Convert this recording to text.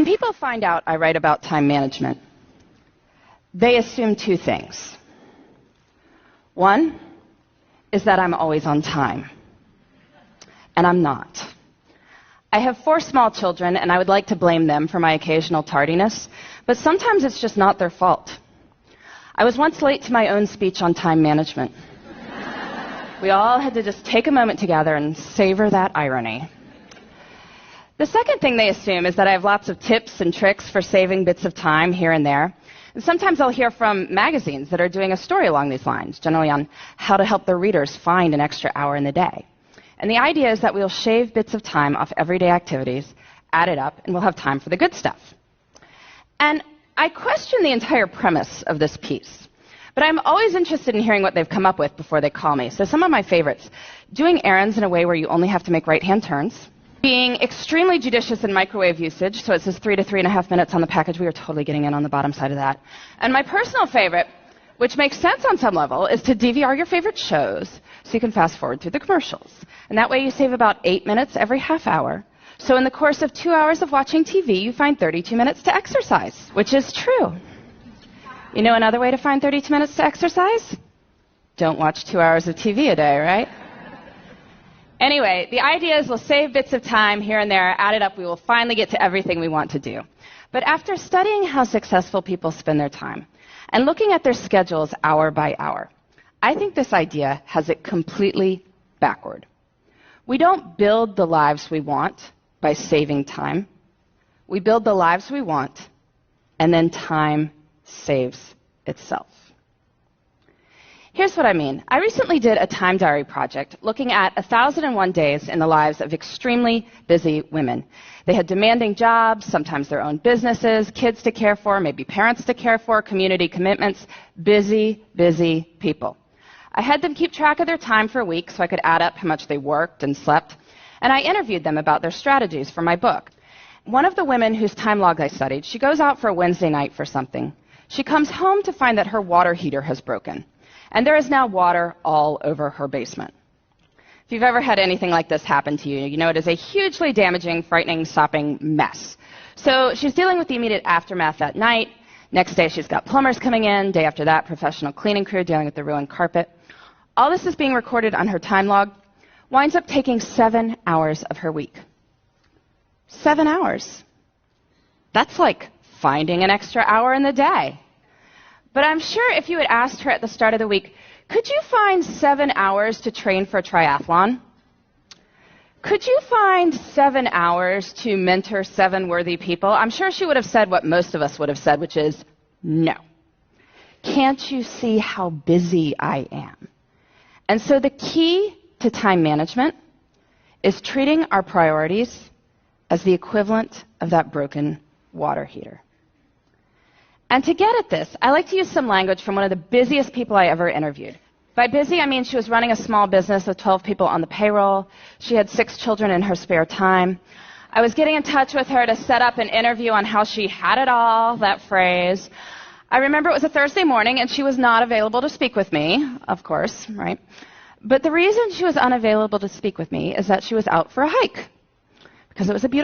When people find out I write about time management, they assume two things. One is that I'm always on time, and I'm not. I have 4 small children, and I would like to blame them for my occasional tardiness, but sometimes it's just not their fault. I was once late to my own speech on time management. We all had to just take a moment together and savor that irony. The second thing they assume is that I have lots of tips and tricks for saving bits of time here and there. And sometimes I'll hear from magazines that are doing a story along these lines, generally on how to help their readers find an extra hour in the day. And the idea is that we'll shave bits of time off everyday activities, add it up, and we'll have time for the good stuff. And I question the entire premise of this piece. But I'm always interested in hearing what they've come up with before they call me. So some of my favorites: doing errands in a way where you only have to make right-hand turns, being extremely judicious in microwave usage, so it says 3 to 3.5 minutes on the package. We are totally getting in on the bottom side of that. And my personal favorite, which makes sense on some level, is to DVR your favorite shows so you can fast forward through the commercials. And that way you save about 8 minutes every half hour. So in the course of 2 hours of watching TV, you find 32 minutes to exercise, which is true. You know another way to find 32 minutes to exercise? Don't watch 2 hours of TV a day, right? Anyway, the idea is we'll save bits of time here and there, add it up, we will finally get to everything we want to do. But after studying how successful people spend their time and looking at their schedules hour by hour, I think this idea has it completely backward. We don't build the lives we want by saving time. We build the lives we want, and then time saves itself. Here's what I mean. I recently did a time diary project looking at 1,001 days in the lives of extremely busy women. They had demanding jobs, sometimes their own businesses, kids to care for, maybe parents to care for, community commitments. Busy, busy people. I had them keep track of their time for a week so I could add up how much they worked and slept, and I interviewed them about their strategies for my book. One of the women whose time log I studied, she goes out for a Wednesday night for something. She comes home to find that her water heater has broken, and there is now water all over her basement. If you've ever had anything like this happen to you, you know it is a hugely damaging, frightening, sopping mess. So she's dealing with the immediate aftermath that night. Next day, she's got plumbers coming in. Day after that, professional cleaning crew dealing with the ruined carpet. All this is being recorded on her time log. Winds up taking 7 hours of her week. 7 hours. That's like finding an extra hour in the day. But I'm sure if you had asked her at the start of the week, could you find 7 hours to train for a triathlon? Could you find 7 hours to mentor 7 worthy people? I'm sure she would have said what most of us would have said, which is no. Can't you see how busy I am? And so the key to time management is treating our priorities as the equivalent of that broken water heater. And to get at this, I like to use some language from one of the busiest people I ever interviewed. By busy, I mean she was running a small business with 12 people on the payroll. She had 6 children in her spare time. I was getting in touch with her to set up an interview on how she had it all, that phrase. I remember it was a Thursday morning, and she was not available to speak with me, of course, right? But the reason she was unavailable to speak with me is that she was out for a hike, because it was a beautiful